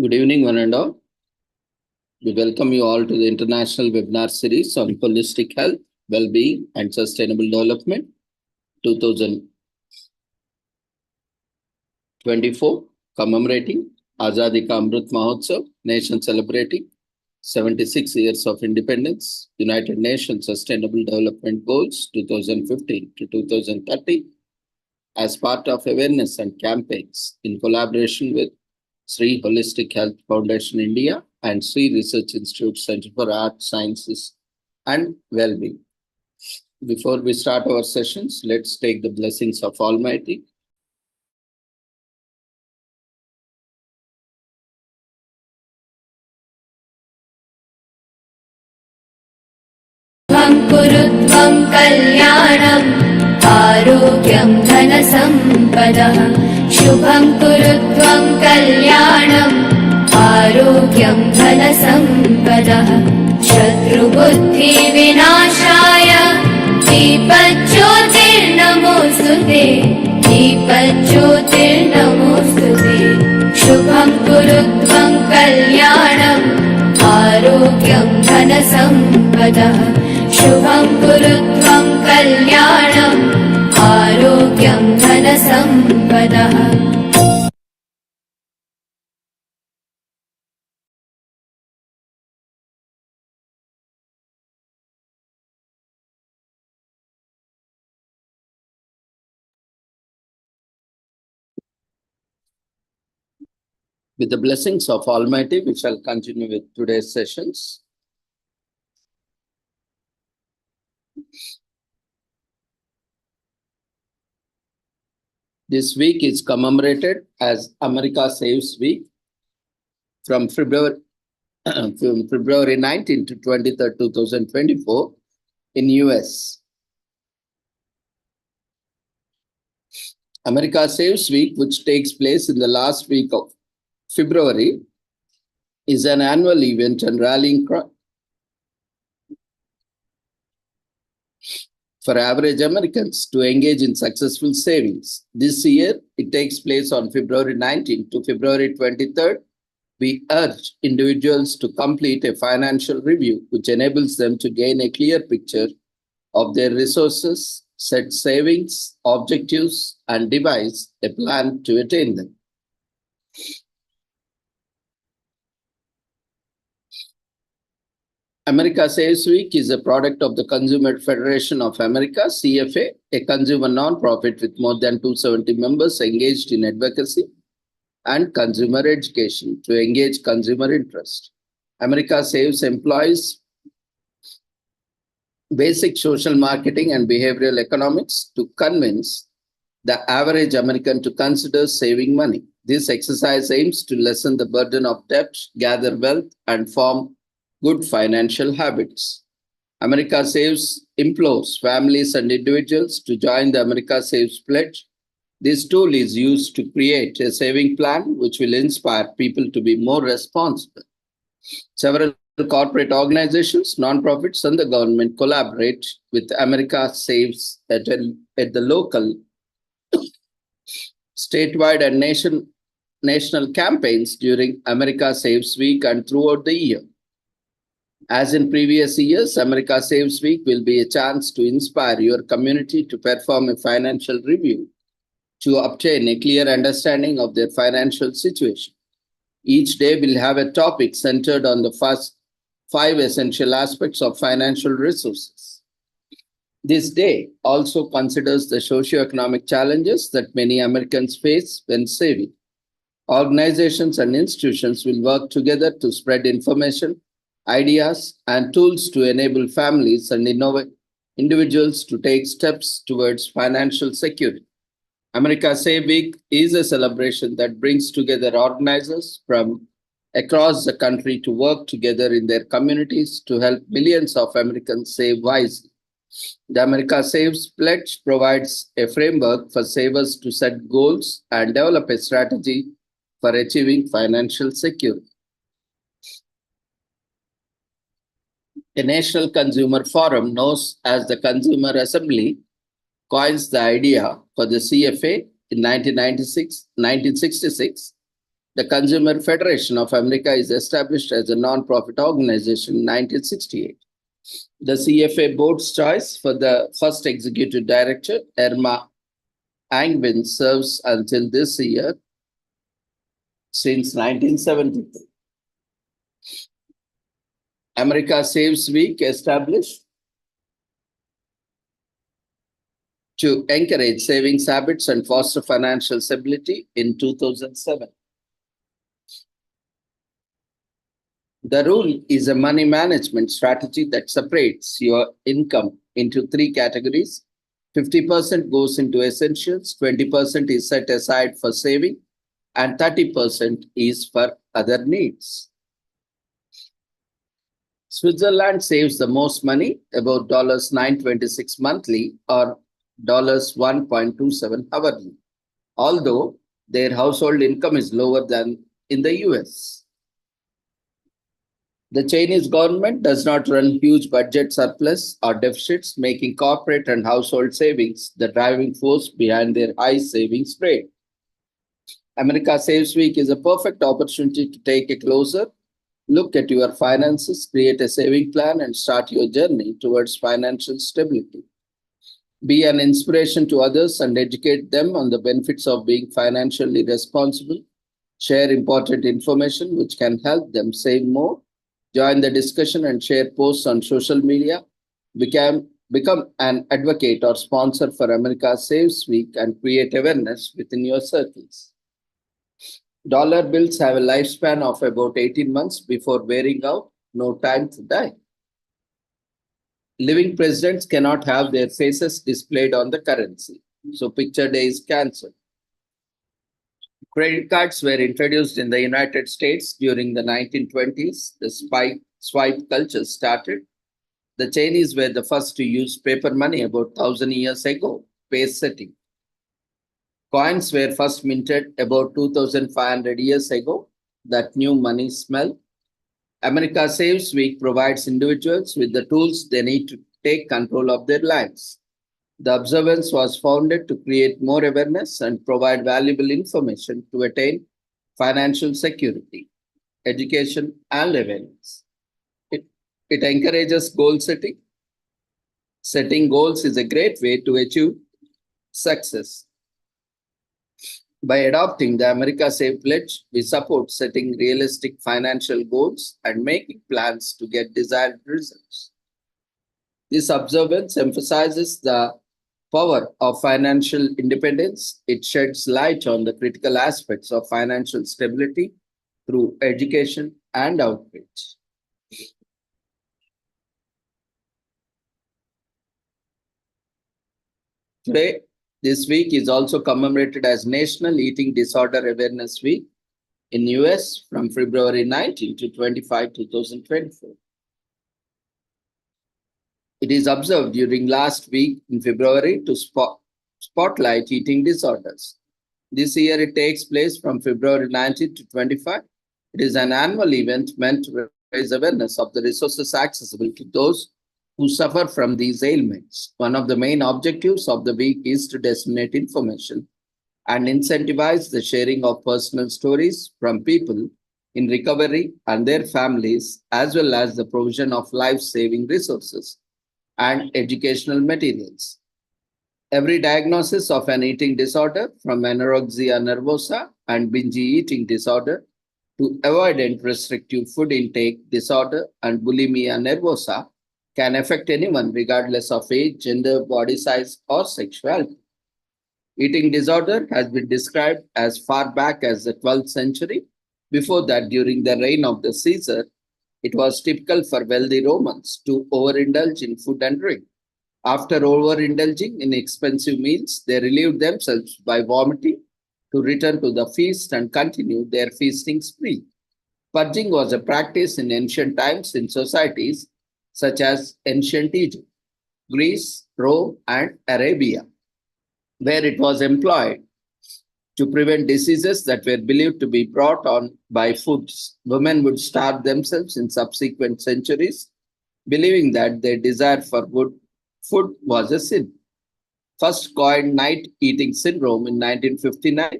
Good evening, one and all. We welcome you all to the international webinar series on holistic health, well-being, and sustainable development 2024, commemorating Azadi Ka Amrit Mahotsav, nation celebrating 76 years of independence, United Nations Sustainable Development Goals 2015 to 2030, as part of awareness and campaigns in collaboration with Sri Holistic Health Foundation India and Sri Research Institute Center for Art, Sciences and Well-being. Before we start our sessions, let's take the blessings of Almighty. कुरुत्वं कल्याणम् आरोग्यं धनसम्पदः शुभं कुरुत्वं कल्याणम् आरोग्यं धनसम्पदः शत्रुबुद्धिविनाशाय दीपज्योतिर्नमोऽस्तुते दीपज्योतिर्नमोऽस्तुते शुभं कुरुत्वं कल्याणम् आरोग्यं धनसम्पदः शुभं कुरुत्वं कल्याणम् आरोग्यं धनसम्पदः. With the blessings of Almighty, we shall continue with today's sessions. This week is commemorated as America Saves Week from February 19 to 23rd, 2024 in US. America Saves Week, which takes place in the last week of February, is an annual event and rallying cry for average Americans to engage in successful savings. This year, it takes place on February 19 to February 23rd. We urge individuals to complete a financial review, which enables them to gain a clear picture of their resources, set savings, objectives, and devise a plan to attain them. America Saves Week is a product of the Consumer Federation of America, CFA, a consumer non-profit with more than 270 members engaged in advocacy and consumer education to engage consumer interest. America Saves employs basic social marketing and behavioral economics to convince the average American to consider saving money. This exercise aims to lessen the burden of debt, gather wealth, and form good financial habits. America Saves implores families and individuals to join the America Saves pledge. This tool is used to create a saving plan which will inspire people to be more responsible. Several corporate organizations, nonprofits, and the government collaborate with America Saves at the local, statewide, and national campaigns during America Saves Week and throughout the year. As in previous years, America Saves Week will be a chance to inspire your community to perform a financial review to obtain a clear understanding of their financial situation. Each day will have a topic centered on the first 5 essential aspects of financial resources. This day also considers the socioeconomic challenges that many Americans face when saving. Organizations and institutions will work together to spread information, ideas, and tools to enable families and individuals to take steps towards financial security. America Save Week is a celebration that brings together organizers from across the country to work together in their communities to help millions of Americans save wisely. The America Saves Pledge provides a framework for savers to set goals and develop a strategy for achieving financial security. A National Consumer Forum, known as the Consumer Assembly, coins the idea for the CFA in 1966 The Consumer Federation of America is established as a non-profit organization in 1968. The CFA board's choice for the first executive director, Irma Angwin, serves until this year since 1973. America Saves Week established to encourage savings habits and foster financial stability in 2007. The rule is a money management strategy that separates your income into three categories. 50% goes into essentials, 20% is set aside for saving, and 30% is for other needs. Switzerland saves the most money, about $9.26 monthly or $1.27 hourly, although their household income is lower than in the US. The Chinese government does not run huge budget surplus or deficits, making corporate and household savings the driving force behind their high savings rate. America Saves Week is a perfect opportunity to take a closer look at your finances, create a saving plan, and start your journey towards financial stability. Be an inspiration to others and educate them on the benefits of being financially responsible. Share important information which can help them save more. Join the discussion and share posts on social media. Become an advocate or sponsor for America Saves Week and create awareness within your circles. Dollar bills have a lifespan of about 18 months before wearing out, no time to die. Living presidents cannot have their faces displayed on the currency, so picture day is cancelled. Credit cards were introduced in the United States during the 1920s. The swipe culture started. The Chinese were the first to use paper money about 1,000 years ago, pace setting. Coins were first minted about 2,500 years ago. That new money smell. America Saves Week provides individuals with the tools they need to take control of their lives. The observance was founded to create more awareness and provide valuable information to attain financial security, education, and awareness. It encourages goal setting. Setting goals is a great way to achieve success. By adopting the America Save Pledge, we support setting realistic financial goals and making plans to get desired results. This observance emphasizes the power of financial independence. It sheds light on the critical aspects of financial stability through education and outreach. Today, this week is also commemorated as National Eating Disorder Awareness Week in US from February 19 to 25, 2024. It is observed during last week in February to spotlight eating disorders. This year it takes place from February 19 to 25. It is an annual event meant to raise awareness of the resources accessible to those who suffer from these ailments. One of the main objectives of the week is to disseminate information and incentivize the sharing of personal stories from people in recovery and their families, as well as the provision of life-saving resources and educational materials. Every diagnosis of an eating disorder, from anorexia nervosa and binge eating disorder to avoidant restrictive food intake disorder and bulimia nervosa, can affect anyone regardless of age, gender, body size, or sexuality. Eating disorder has been described as far back as the 12th century. Before that, during the reign of the Caesar, it was typical for wealthy Romans to overindulge in food and drink. After overindulging in expensive meals, they relieved themselves by vomiting to return to the feast and continue their feasting spree. Purging was a practice in ancient times in societies such as ancient Egypt, Greece, Rome, and Arabia, where it was employed to prevent diseases that were believed to be brought on by foods. Women would starve themselves in subsequent centuries, believing that their desire for good food was a sin. First coined night eating syndrome in 1959.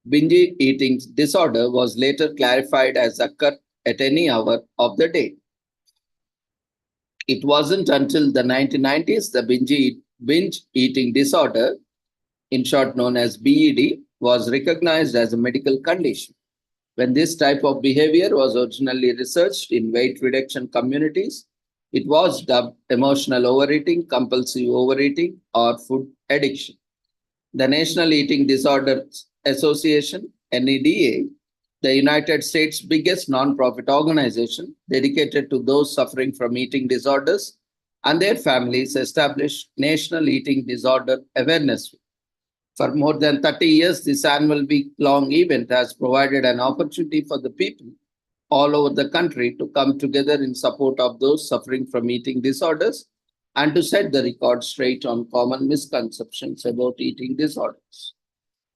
Binge eating disorder was later clarified as occur at any hour of the day. It wasn't until the 1990s the binge eating disorder, in short known as BED, was recognized as a medical condition. When this type of behavior was originally researched in weight reduction communities, it was dubbed emotional overeating, compulsive overeating, or food addiction. The National Eating Disorders Association, NEDA, the United States' biggest nonprofit organization dedicated to those suffering from eating disorders and their families, established National Eating Disorder Awareness Week. For more than 30 years, this annual week-long event has provided an opportunity for the people all over the country to come together in support of those suffering from eating disorders and to set the record straight on common misconceptions about eating disorders.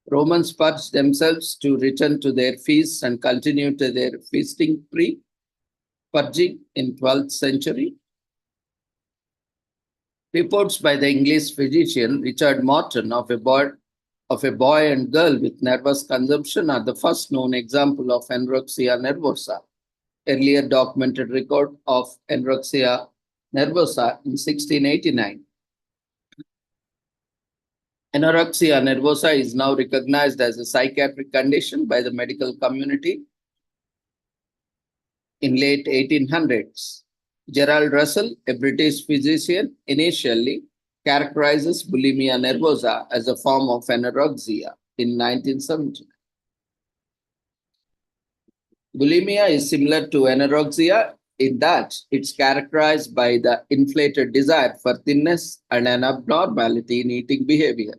Romans purged themselves to return to their feasts and continue to their feasting pre-purging in 12th century. Reports by the English physician Richard Morton of a boy and girl with nervous consumption are the first known example of anorexia nervosa. Earlier documented record of anorexia nervosa in 1689. Anorexia nervosa is now recognized as a psychiatric condition by the medical community in late 1800s. Gerald Russell, a British physician, initially characterizes bulimia nervosa as a form of anorexia in 1970. Bulimia is similar to anorexia in that it's characterized by the inflated desire for thinness and an abnormality in eating behavior.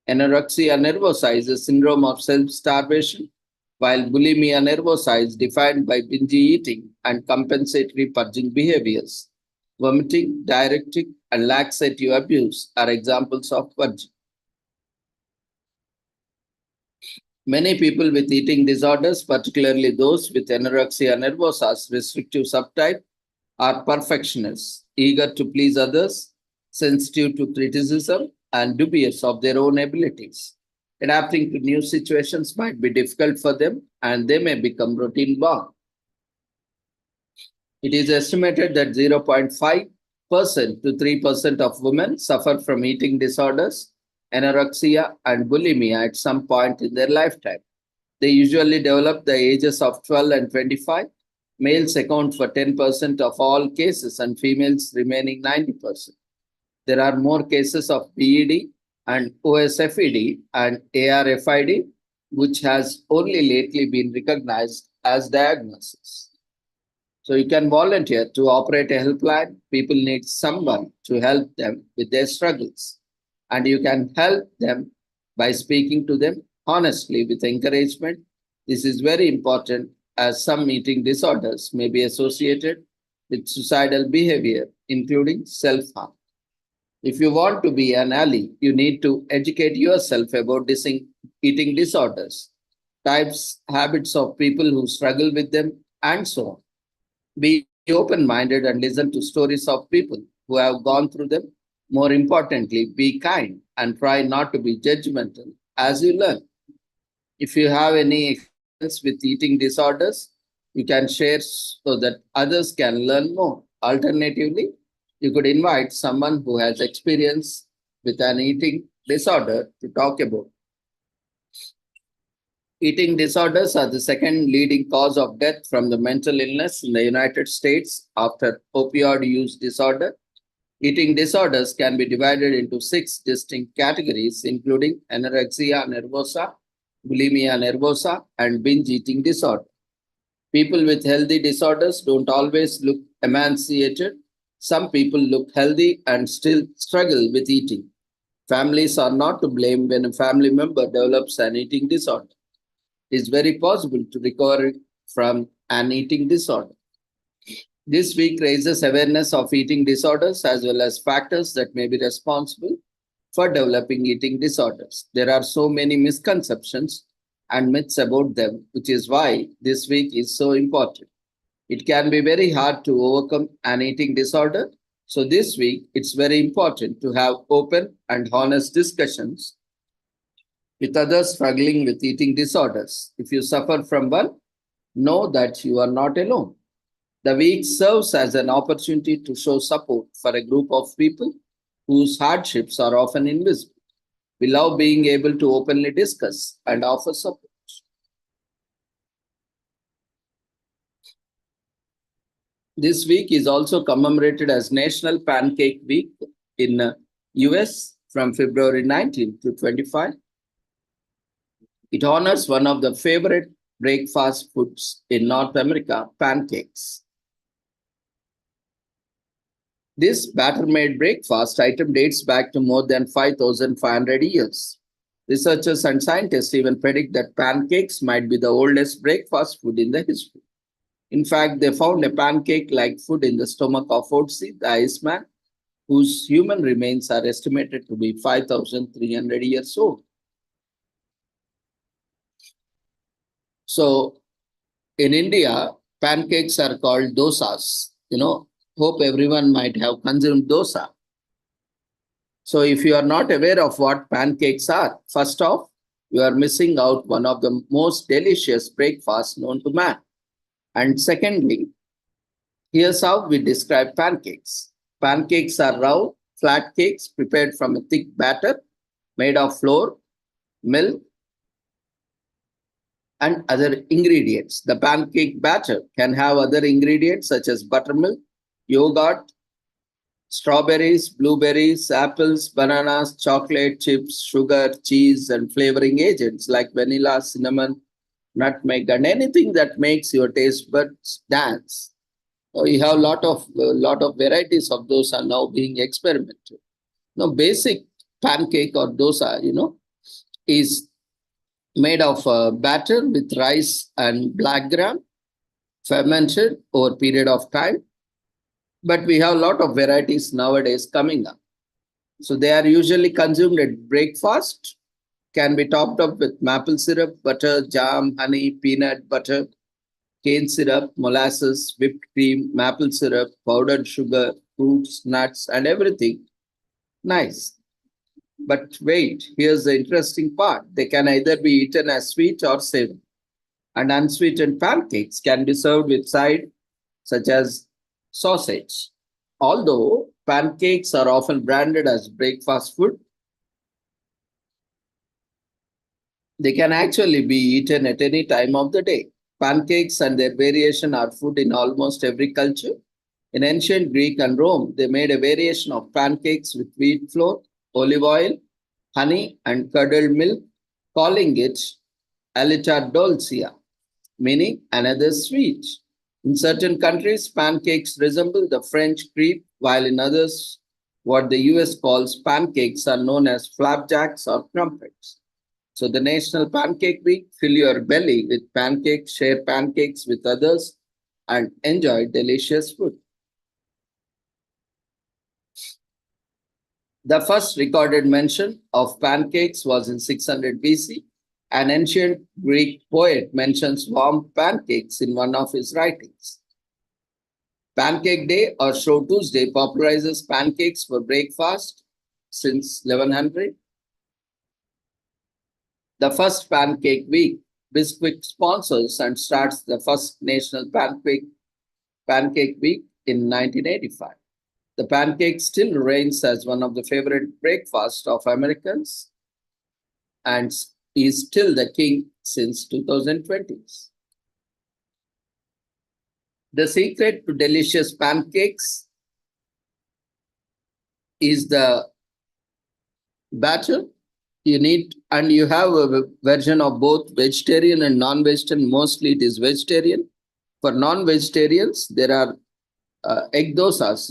Anorexia nervosa is a syndrome of self-starvation, while bulimia nervosa is defined by binge eating and compensatory purging behaviors. Vomiting, diuretic, and laxative abuse are examples of purging. Many people with eating disorders, particularly those with anorexia nervosa's restrictive subtype, are perfectionists, eager to please others, sensitive to criticism, and dubious of their own abilities. Adapting to new situations might be difficult for them, and they may become routine bound. It is estimated that 0.5% to 3% of women suffer from eating disorders, anorexia, and bulimia at some point in their lifetime. They usually develop the ages of 12 and 25. Males account for 10% of all cases and females remaining 90%. There are more cases of BED and OSFED and ARFID, which has only lately been recognized as diagnosis. So you can volunteer to operate a helpline. People need someone to help them with their struggles. And you can help them by speaking to them honestly with encouragement. This is very important as some eating disorders may be associated with suicidal behavior, including self-harm. If you want to be an ally, you need to educate yourself about eating disorders, types, habits of people who struggle with them, and so on. Be open-minded and listen to stories of people who have gone through them. More importantly, be kind and try not to be judgmental as you learn. If you have any experience with eating disorders, you can share so that others can learn more. Alternatively, you could invite someone who has experience with an eating disorder to talk about. Eating disorders are the second leading cause of death from the mental illness in the United States after opioid use disorder. Eating disorders can be divided into 6 distinct categories, including anorexia nervosa, bulimia nervosa, and binge eating disorder. People with healthy disorders don't always look emaciated. Some people look healthy and still struggle with eating. Families are not to blame when a family member develops an eating disorder. It is very possible to recover from an eating disorder. This week raises awareness of eating disorders as well as factors that may be responsible for developing eating disorders. There are so many misconceptions and myths about them, which is why this week is so important. It can be very hard to overcome an eating disorder. So this week, it's very important to have open and honest discussions with others struggling with eating disorders. If you suffer from one, know that you are not alone. The week serves as an opportunity to show support for a group of people whose hardships are often invisible. We love being able to openly discuss and offer support. This week is also commemorated as National Pancake Week in US from February 19 to 25. It honors one of the favorite breakfast foods in North America, pancakes. This batter-made breakfast item dates back to more than 5,500 years. Researchers and scientists even predict that pancakes might be the oldest breakfast food in the history. In fact, they found a pancake-like food in the stomach of Otzi, the Iceman, whose human remains are estimated to be 5,300 years old. So, in India, pancakes are called dosas. Hope everyone might have consumed dosa. So if you are not aware of what pancakes are, first off, you are missing out one of the most delicious breakfasts known to man. And secondly, here's how we describe pancakes. Pancakes are round, flat cakes prepared from a thick batter made of flour, milk, and other ingredients. The pancake batter can have other ingredients such as buttermilk, yogurt, strawberries, blueberries, apples, bananas, chocolate chips, sugar, cheese, and flavoring agents like vanilla, cinnamon, nutmeg, and anything that makes your taste buds dance. So you have a lot of varieties of those are now being experimented. Now, basic pancake or dosa, is made of batter with rice and black gram fermented over a period of time. But we have a lot of varieties nowadays coming up. So they are usually consumed at breakfast, can be topped up with maple syrup, butter, jam, honey, peanut butter, cane syrup, molasses, whipped cream, maple syrup, powdered sugar, fruits, nuts, and everything. Nice. But wait, here's the interesting part. They can either be eaten as sweet or savory. And unsweetened pancakes can be served with side such as sausage. Although pancakes are often branded as breakfast food, they can actually be eaten at any time of the day. Pancakes and their variation are food in almost every culture. In ancient Greek and Rome, they made a variation of pancakes with wheat flour, olive oil, honey, and curdled milk, calling it alita dulcea, meaning another sweet. In certain countries, pancakes resemble the French crepe, while in others, what the US calls pancakes are known as flapjacks or crumpets. So the National Pancake Week, fill your belly with pancakes, share pancakes with others, and enjoy delicious food. The first recorded mention of pancakes was in 600 BC. An ancient Greek poet mentions warm pancakes in one of his writings. Pancake Day or Shrove Tuesday popularizes pancakes for breakfast since 1100. The first Pancake Week, Bisquick sponsors and starts the first National Pancake Week in 1985. The pancake still reigns as one of the favorite breakfasts of Americans and is still the king since 2020s. The secret to delicious pancakes is the batter. You have a version of both vegetarian and non-vegetarian. Mostly it is vegetarian. For non-vegetarians, there are egg dosas,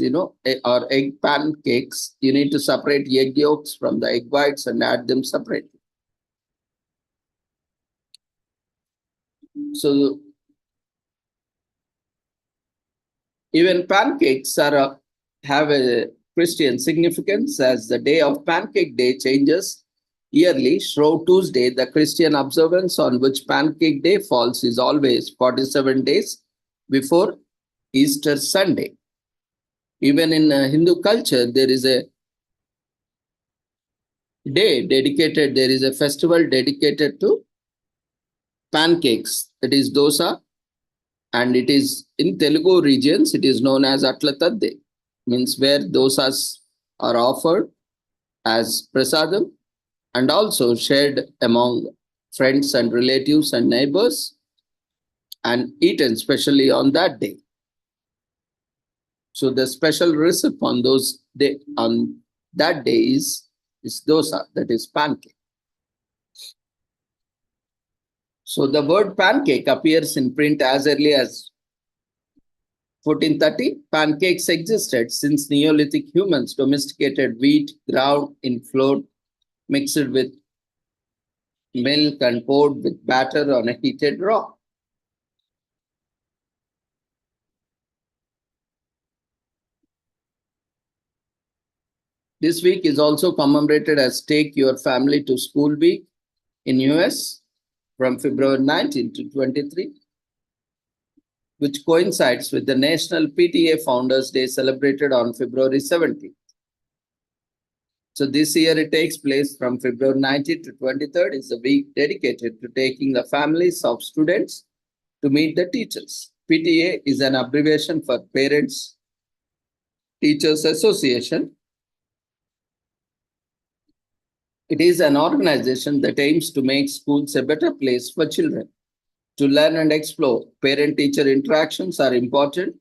or egg pancakes. You need to separate egg yolks from the egg whites and add them separately. So even pancakes have a Christian significance, as the day of Pancake Day changes yearly. Shrove Tuesday, the Christian observance on which Pancake Day falls, is always 47 days before Easter Sunday. Even in Hindu culture, there is a day dedicated, there is a festival dedicated to pancakes, that is dosa, and it is in Telugu regions, it is known as Atlatadde, means where dosas are offered as prasadam and also shared among friends and relatives and neighbors and eaten especially on that day. So the special recipe on that day is dosa, that is pancake. So the word pancake appears in print as early as 1430. Pancakes existed since Neolithic humans domesticated wheat ground in flour, mixed with milk and poured with batter on a heated rock. This week is also commemorated as Take Your Family to School Week in US from February 19 to 23, which coincides with the National PTA Founders Day celebrated on February 17. So this year it takes place from February 19 to 23rd is a week dedicated to taking the families of students to meet the teachers. PTA is an abbreviation for Parents Teachers Association. It is an organization that aims to make schools a better place for children to learn and explore. Parent-teacher interactions are important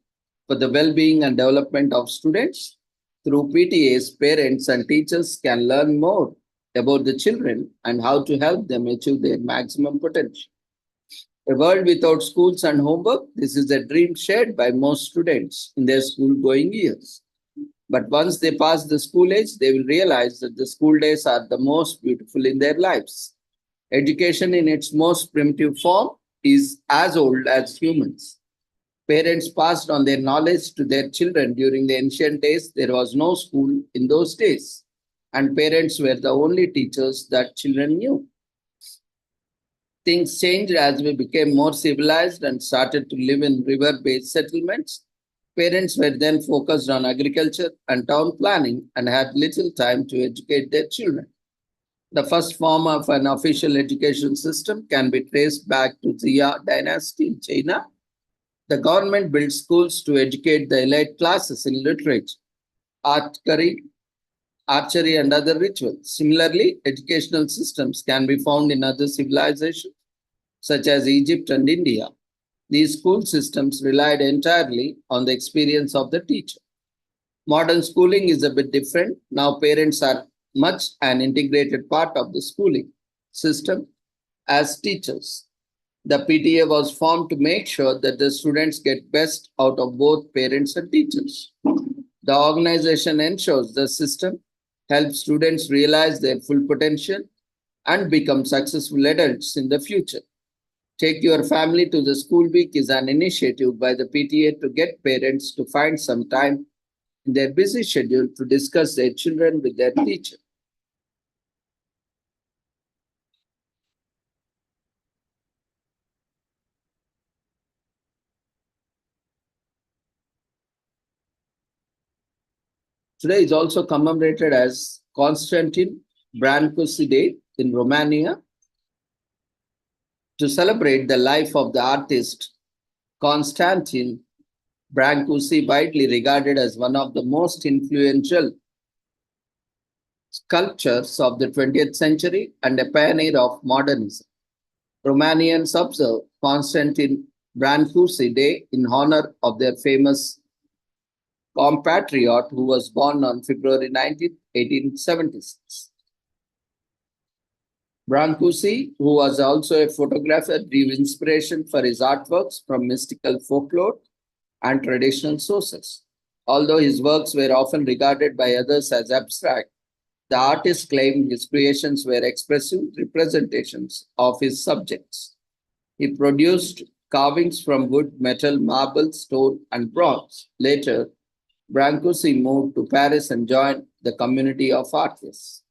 for the well-being and development of students. Through PTAs, parents and teachers can learn more about the children and how to help them achieve their maximum potential. A world without schools and homework, this is a dream shared by most students in their school-going years. But once they pass the school age, they will realize that the school days are the most beautiful in their lives. Education in its most primitive form is as old as humans. Parents passed on their knowledge to their children during the ancient days. There was no school in those days, and parents were the only teachers that children knew. Things changed as we became more civilized and started to live in river-based settlements. Parents were then focused on agriculture and town planning and had little time to educate their children. The first form of an official education system can be traced back to Xia dynasty in China. The government built schools to educate the elite classes in literature, archery, and other rituals. Similarly, educational systems can be found in other civilizations, such as Egypt and India. These school systems relied entirely on the experience of the teacher. Modern schooling is a bit different. Now, parents are much an integrated part of the schooling system as teachers. The PTA was formed to make sure that the students get best out of both parents and teachers. The organization ensures the system helps students realize their full potential and become successful adults in the future. Take Your Family to the School Week is an initiative by the PTA to get parents to find some time in their busy schedule to discuss their children with their teacher. Today is also commemorated as Constantine Brancusi Day in Romania to celebrate the life of the artist Constantine Brancusi, widely regarded as one of the most influential sculptors of the 20th century and a pioneer of modernism. Romanians observe Constantine Brancusi Day in honor of their famous compatriot who was born on February 19, 1876. Brancusi, who was also a photographer, drew inspiration for his artworks from mystical folklore and traditional sources. Although his works were often regarded by others as abstract, the artist claimed his creations were expressive representations of his subjects. He produced carvings from wood, metal, marble, stone, and bronze. Later, Brancusi moved to Paris and joined the community of artists.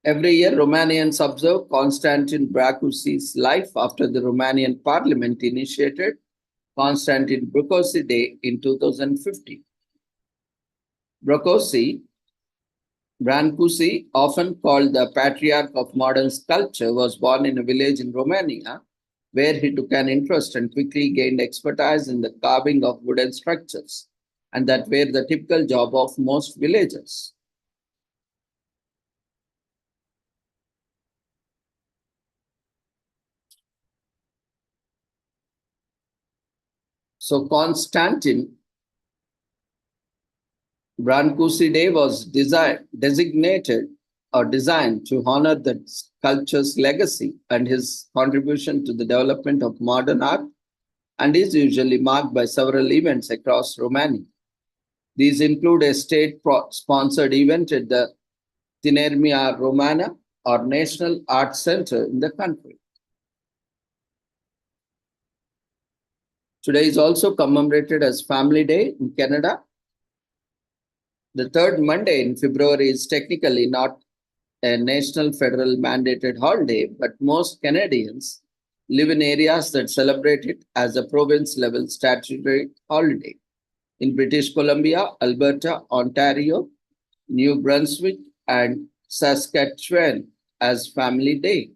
Every year, Romanians observe Constantine Brancusi's life after the Romanian parliament initiated Constantine Brancusi Day in 2015. Brancusi Brancusi, often called the patriarch of modern sculpture, was born in a village in Romania where he took an interest and quickly gained expertise in the carving of wooden structures, and that were the typical job of most villagers. So Constantine Brancusi Day was designated or designed to honor the sculpture's legacy and his contribution to the development of modern art, and is usually marked by several events across Romania. These include a state-sponsored event at the Tinermia Romana or National Arts Center in the country. Today is also commemorated as Family Day in Canada. The third Monday in February is technically not a national federal mandated holiday, but most Canadians live in areas that celebrate it as a province level statutory holiday. In British Columbia, Alberta, Ontario, New Brunswick, and Saskatchewan as Family Day.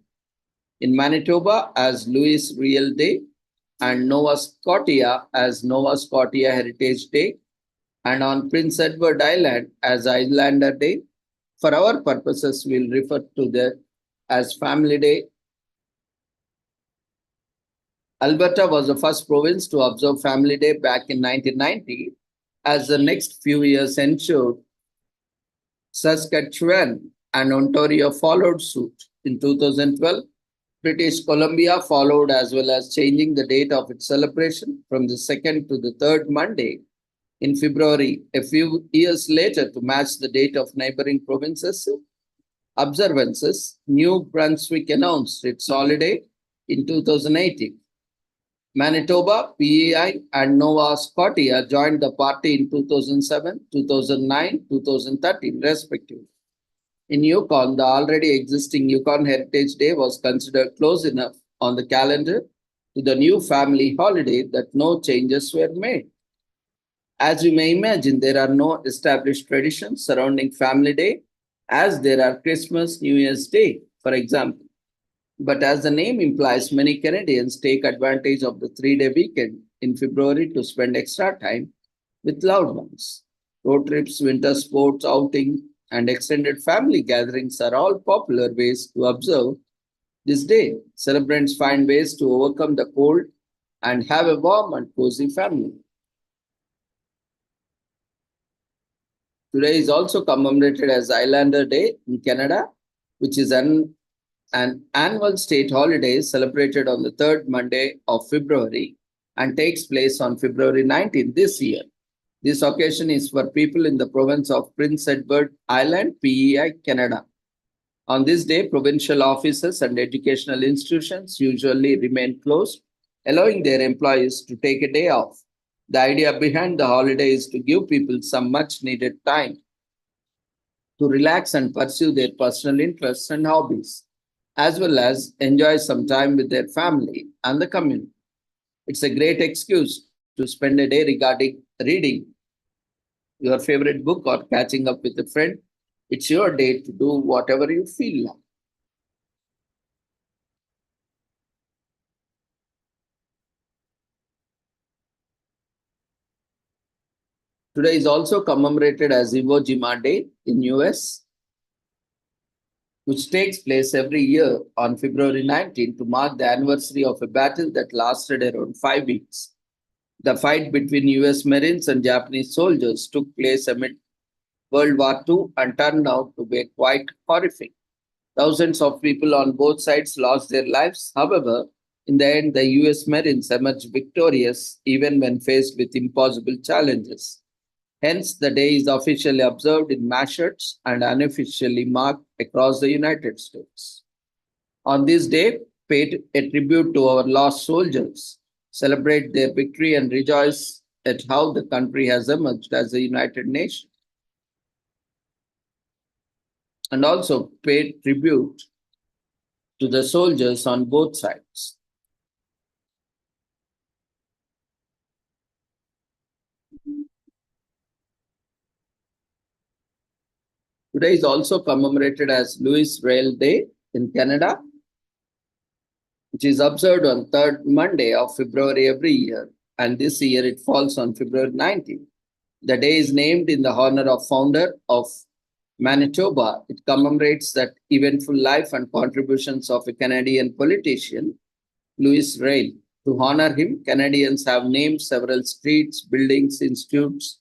In Manitoba as Louis Riel Day, and Nova Scotia as Nova Scotia Heritage Day, and on Prince Edward Island as Islander Day. For our purposes, we'll refer to that as Family Day. Alberta was the first province to observe Family Day back in 1990, as the next few years ensured Saskatchewan and Ontario followed suit. In 2012, British Columbia followed, as well as changing the date of its celebration from the second to the third Monday in February, a few years later, to match the date of neighboring provinces' observances. New Brunswick announced its holiday in 2018. Manitoba, PEI, and Nova Scotia joined the party in 2007, 2009, 2013, respectively. In Yukon, the already existing Yukon Heritage Day was considered close enough on the calendar to the new family holiday that no changes were made. As you may imagine, there are no established traditions surrounding Family Day, as there are Christmas, New Year's Day, for example. But as the name implies, many Canadians take advantage of the 3-day weekend in February to spend extra time with loved ones. Road trips, winter sports, outing, and extended family gatherings are all popular ways to observe this day. Celebrants find ways to overcome the cold and have a warm and cozy family. Today is also commemorated as Islander Day in Canada, which is an annual state holiday celebrated on the third Monday of February and takes place on February 19th this year. This occasion is for people in the province of Prince Edward Island, PEI, Canada. On this day, provincial offices and educational institutions usually remain closed, allowing their employees to take a day off. The idea behind the holiday is to give people some much needed time to relax and pursue their personal interests and hobbies, as well as enjoy some time with their family and the community. It's a great excuse to spend a day regarding reading your favorite book or catching up with a friend. It's your day to do whatever you feel like. Today is also commemorated as Iwo Jima Day in US, which takes place every year on February 19 to mark the anniversary of a battle that lasted around 5 weeks. The fight between US Marines and Japanese soldiers took place amid World War II and turned out to be quite horrific. Thousands of people on both sides lost their lives. However, in the end, the US Marines emerged victorious even when faced with impossible challenges. Hence, the day is officially observed in mass shirts and unofficially marked across the United States. On this day, pay a tribute to our lost soldiers, celebrate their victory, and rejoice at how the country has emerged as a united nation. And also pay tribute to the soldiers on both sides. Today is also commemorated as Louis Rail Day in Canada, which is observed on third Monday of February every year, and this year it falls on February 19th. The day is named in the honor of founder of Manitoba. It commemorates that eventful life and contributions of a Canadian politician, Louis Rail. To honor him, Canadians have named several streets, buildings, institutes,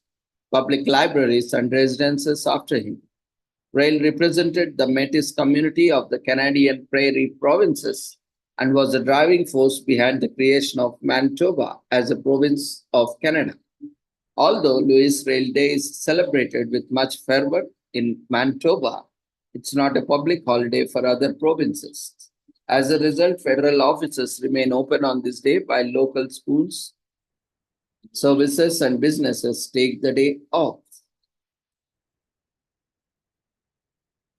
public libraries, and residences after him. Rail represented the Métis community of the Canadian Prairie provinces and was the driving force behind the creation of Manitoba as a province of Canada. Although Louis Rail Day is celebrated with much fervor in Manitoba, it's not a public holiday for other provinces. As a result, federal offices remain open on this day while local schools, services, and businesses take the day off.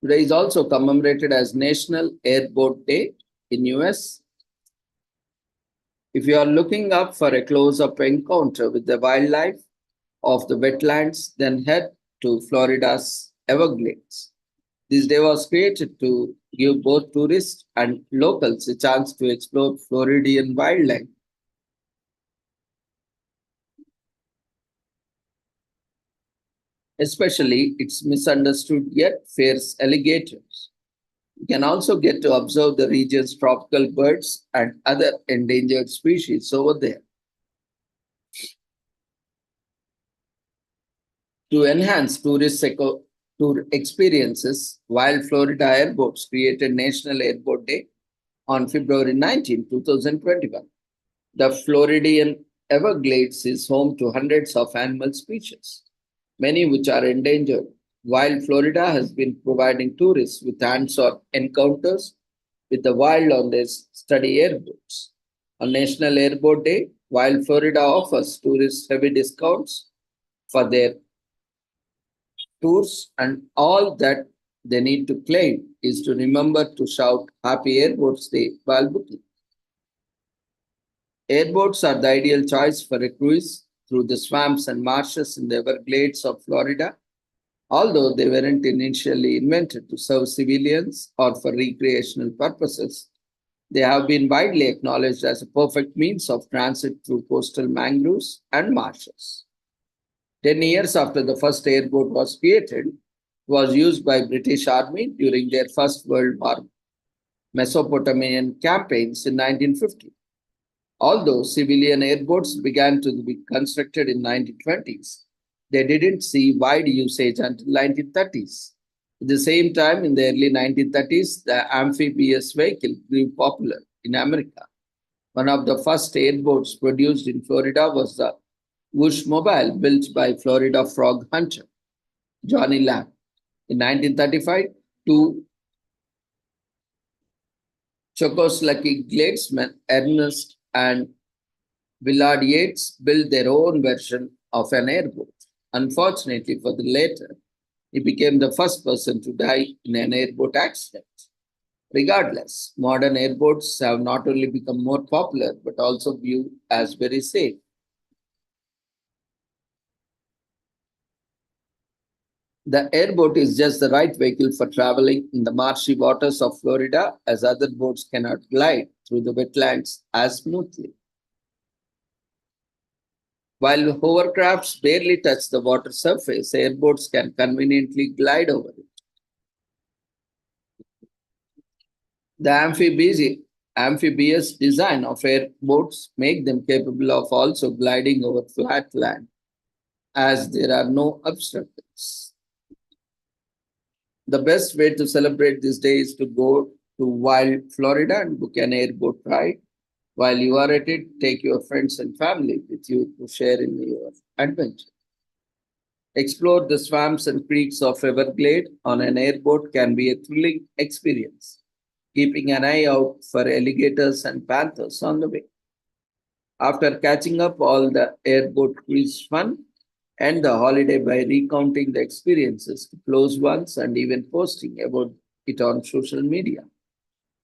Today is also commemorated as National Airboat Day in US. If you are looking up for a close-up encounter with the wildlife of the wetlands, then head to Florida's Everglades. This day was created to give both tourists and locals a chance to explore Floridian wildlife. Especially its misunderstood yet fierce alligators. You can also get to observe the region's tropical birds and other endangered species over there. To enhance tour experiences, Wild Florida Airboats created National Airboat Day on February 19, 2021. The Floridian Everglades is home to hundreds of animal species, many which are endangered. While Florida has been providing tourists with hands-on encounters with the wild on their study airboats. On National Airboat Day, while Florida offers tourists heavy discounts for their tours, and all that they need to claim is to remember to shout Happy Airboats Day while booking. Airboats are the ideal choice for a cruise through the swamps and marshes in the Everglades of Florida. Although they weren't initially invented to serve civilians or for recreational purposes, they have been widely acknowledged as a perfect means of transit through coastal mangroves and marshes. 10 years after the first airboat was created, it was used by British Army during their First World War Mesopotamian campaigns in 1950. Although civilian airboats began to be constructed in 1920s, they didn't see wide usage until 1930s. At the same time, in the early 1930s, the amphibious vehicle grew popular in America. One of the first airboats produced in Florida was the Whoosh Mobile, built by Florida frog hunter Johnny Lamb. In 1935, two Czechoslovak gladesmen, Ernest and Willard Yates, built their own version of an airboat. Unfortunately for the latter, he became the first person to die in an airboat accident. Regardless, modern airboats have not only become more popular but also viewed as very safe. The airboat is just the right vehicle for traveling in the marshy waters of Florida, as other boats cannot glide through the wetlands as smoothly. While hovercrafts barely touch the water surface, airboats can conveniently glide over it. The amphibious design of airboats make them capable of also gliding over flat land, as there are no obstacles. The best way to celebrate this day is to go to Wild Florida and book an airboat ride. While you are at it, take your friends and family with you to share in your adventure. Explore the swamps and creeks of Everglade on an airboat can be a thrilling experience, keeping an eye out for alligators and panthers on the way. After catching up all the airboat cruise fun, end the holiday by recounting the experiences to close ones and even posting about it on social media.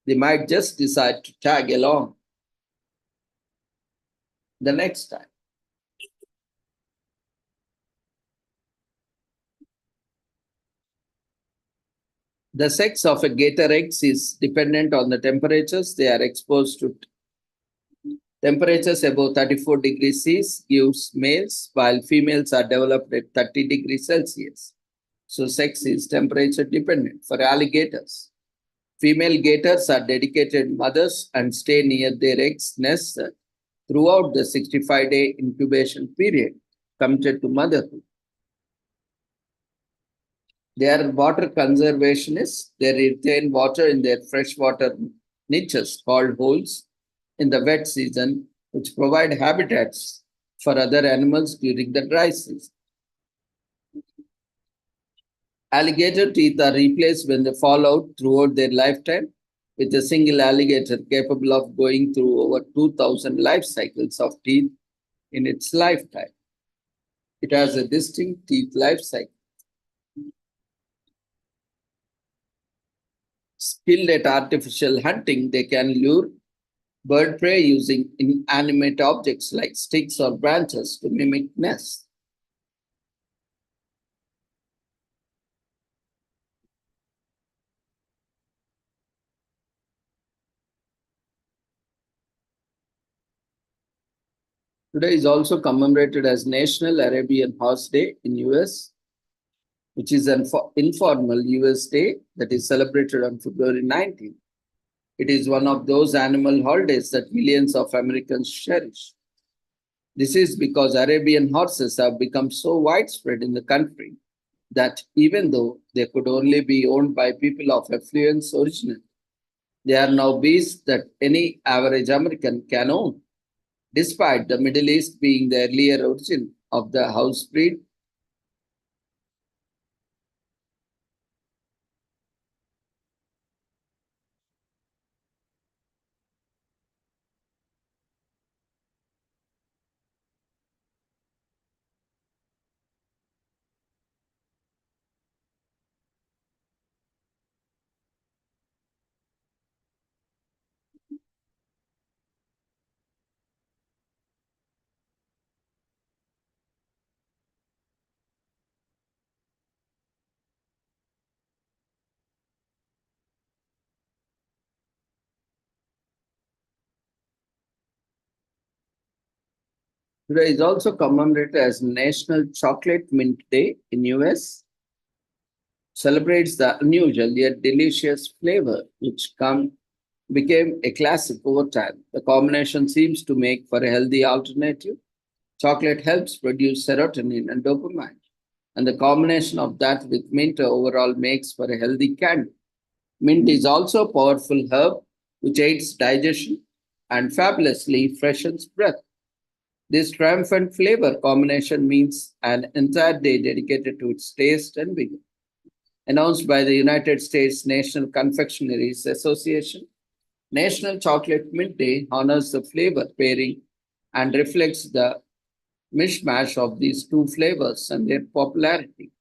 They might just decide to tag along the next time. The sex of a gator eggs is dependent on the temperatures they are exposed to. Temperatures above 34 degrees C gives males, while females are developed at 30 degrees Celsius. So sex is temperature dependent. For alligators, female gators are dedicated mothers and stay near their eggs nest throughout the 65-day incubation period, committed to motherhood. They are water conservationists. They retain water in their freshwater niches called holes in the wet season, which provide habitats for other animals during the dry season. Alligator teeth are replaced when they fall out throughout their lifetime, with a single alligator capable of going through over 2,000 life cycles of teeth in its lifetime. It has a distinct teeth life cycle. Skilled at artificial hunting, they can lure bird prey using inanimate objects like sticks or branches to mimic nests. Today is also commemorated as National Arabian Horse Day in US, which is an informal US day that is celebrated on February 19th. It is one of those animal holidays that millions of Americans cherish. This is because Arabian horses have become so widespread in the country that even though they could only be owned by people of affluence originally, they are now beasts that any average American can own. Despite the Middle East being the earlier origin of the house breed, today is also commemorated as National Chocolate Mint Day in US, celebrates the unusual yet delicious flavor which became a classic over time. The combination seems to make for a healthy alternative. Chocolate helps produce serotonin and dopamine, and the combination of that with mint overall makes for a healthy candy. Mint is also a powerful herb which aids digestion and fabulously freshens breath. This triumphant flavor combination means an entire day dedicated to its taste and vigor. Announced by the United States National Confectioneries Association, National Chocolate Mint Day honors the flavor pairing and reflects the mishmash of these two flavors and their popularity.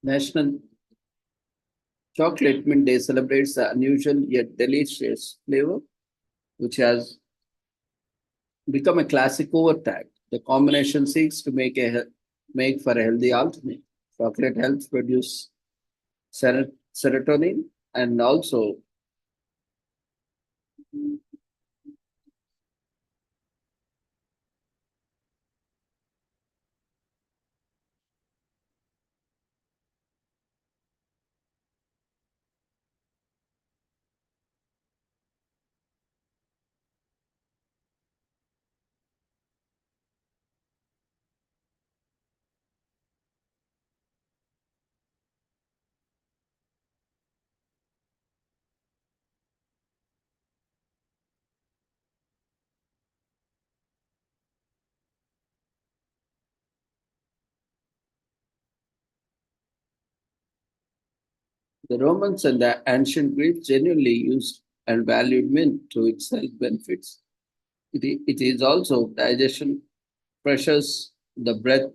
National Chocolate Mint Day celebrates the unusual yet delicious flavor, which has become a classic over time. The combination seeks to make for a healthy alternate. Chocolate helps produce serotonin and also the Romans and the ancient Greeks genuinely used and valued mint to its health benefits. It is also digestion pressures the breath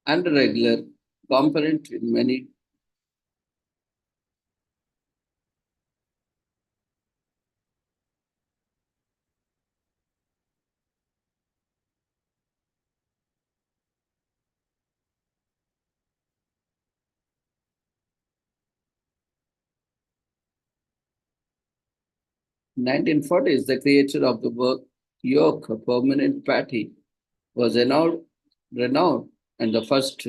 and a regular component in many. 1940 is the creator of the work yoke, a permanent patty, was renowned and the first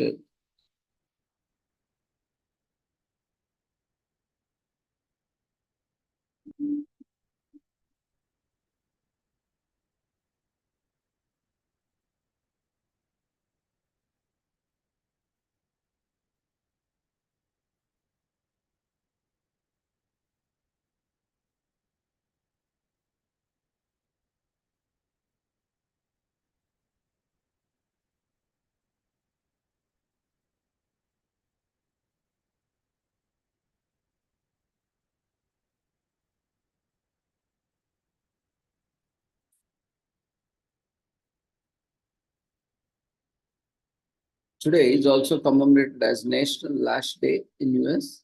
'Today is also commemorated as National Lash Day in US,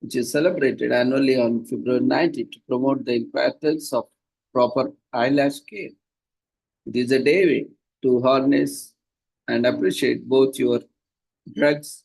which is celebrated annually on February 19 to promote the importance of proper eyelash care. It is a day to harness and appreciate both your drugs.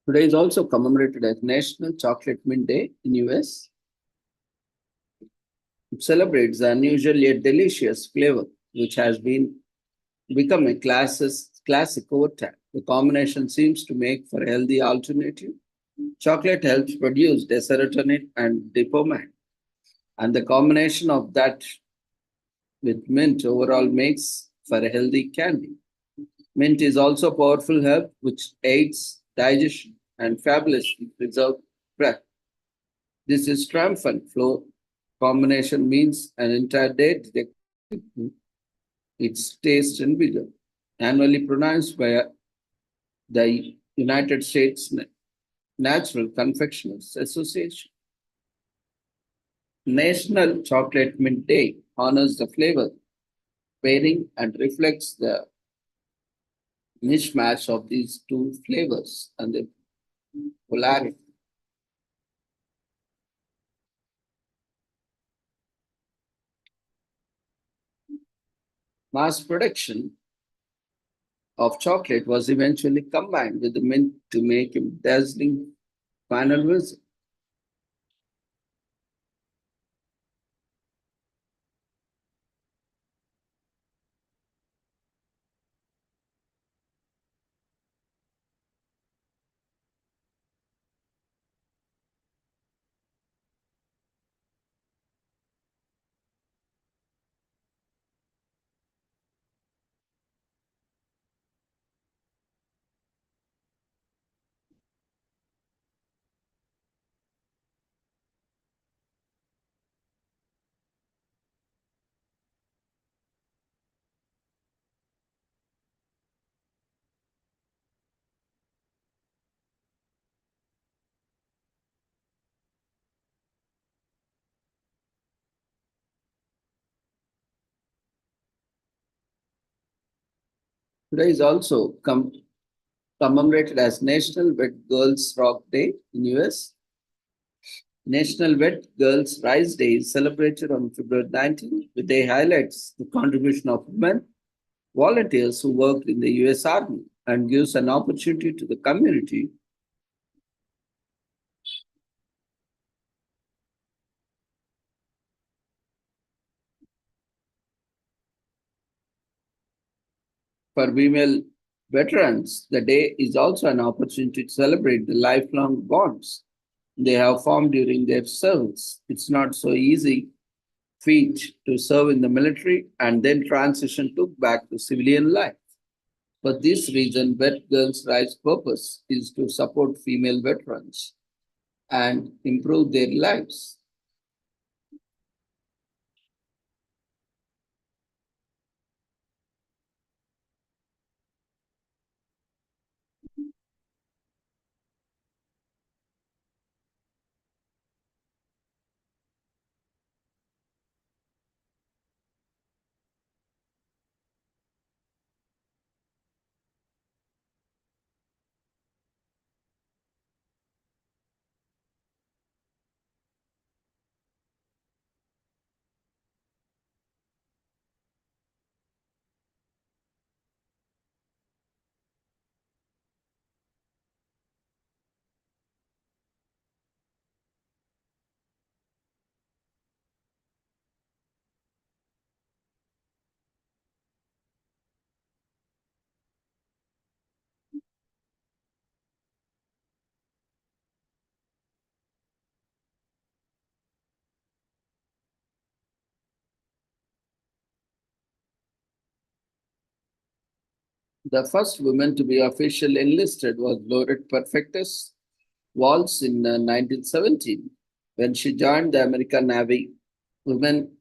Today is also commemorated as National Chocolate Mint Day in US. It celebrates the unusual yet delicious flavor, which has become a classic over time. The combination seems to make for a healthy alternative. Chocolate helps produce the serotonin and dopamine, and the combination of that with mint overall makes for a healthy candy. Mint is also a powerful herb which aids digestion and fabulously preserves breath. This is triumphant flow combination means an entire day detecting its taste and vigor. Annually pronounced by the United States Natural Confectioners Association. National Chocolate Mint Day honors the flavor pairing and reflects the mismatch of these two flavors and the polarity. Mass production of chocolate was eventually combined with the mint to make a dazzling final visit. Today is also commemorated as National Wet Girls Rock Day in US. National Wet Girls Rise Day is celebrated on February 19th. The day highlights the contribution of women volunteers who worked in the US Army and gives an opportunity to the community for female veterans. The day is also an opportunity to celebrate the lifelong bonds they have formed during their service. It's not so easy feat to serve in the military and then transition to back to civilian life. For this reason, Wet Girls' Rights purpose is to support female veterans and improve their lives. The first woman to be officially enlisted was Loret Perfectus Waltz in 1917. When she joined the American Navy, women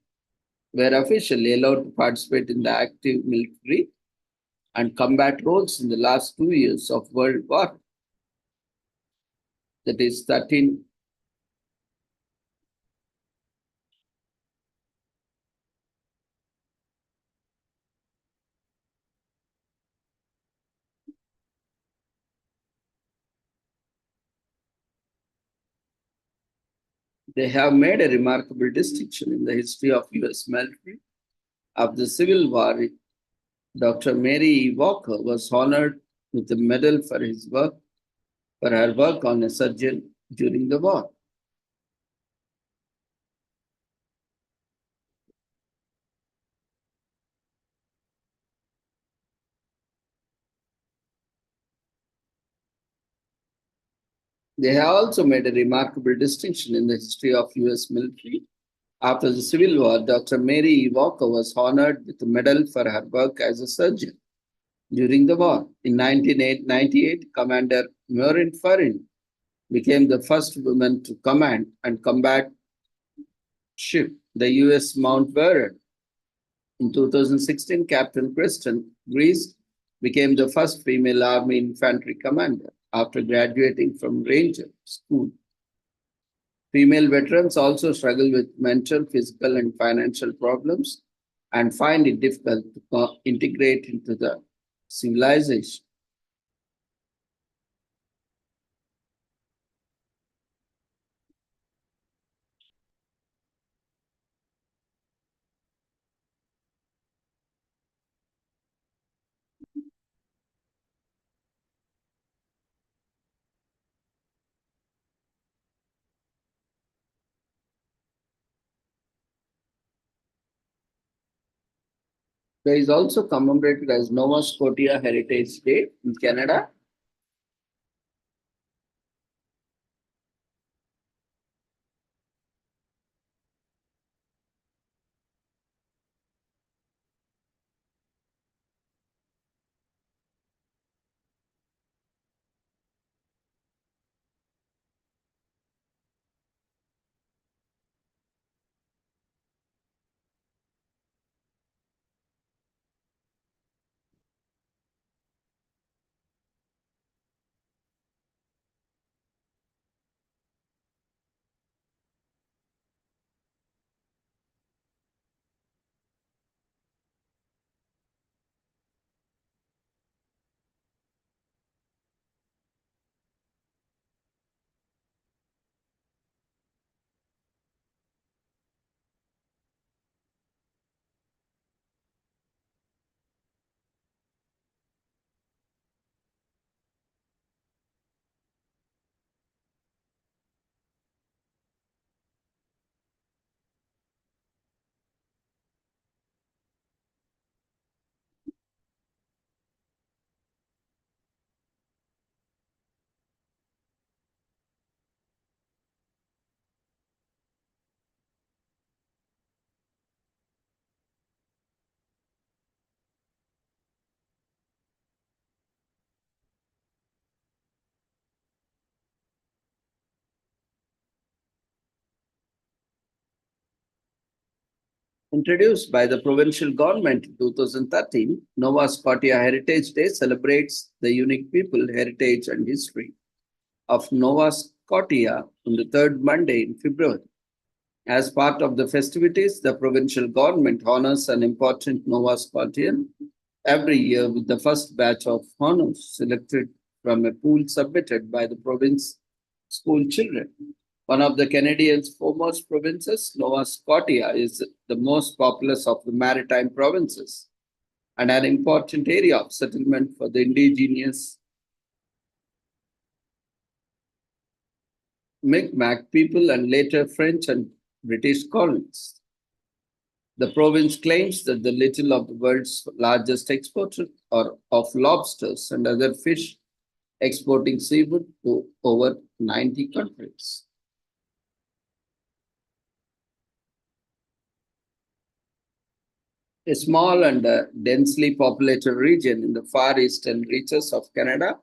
were officially allowed to participate in the active military and combat roles in the last 2 years of World War. That is 13. They have made a remarkable distinction in the history of US military. After the Civil War, Dr. Mary E. Walker was honored with a medal for her work on a surgeon during the war. They have also made a remarkable distinction in the history of US military. After the Civil War, Dr. Mary E. Walker was honored with a medal for her work as a surgeon during the war. In 1998, Commander Maureen Farin became the first woman to command and combat ship, the US Mount Vernon. In 2016, Captain Kristen Grease became the first female Army infantry commander after graduating from Ranger School. Female veterans also struggle with mental, physical, and financial problems and find it difficult to integrate into the civilization. There is also commemorated as Nova Scotia Heritage Day in Canada. Introduced by the provincial government in 2013, Nova Scotia Heritage Day celebrates the unique people, heritage, and history of Nova Scotia on the third Monday in February. As part of the festivities, the provincial government honors an important Nova Scotian every year with the first batch of honors selected from a pool submitted by the province school children. One of the Canadians' foremost provinces, Nova Scotia, is the most populous of the maritime provinces and an important area of settlement for the indigenous Mi'kmaq people and later French and British colonies. The province claims that the little of the world's largest exporter of lobsters and other fish, exporting seafood to over 90 countries. A small and densely populated region in the far eastern reaches of Canada,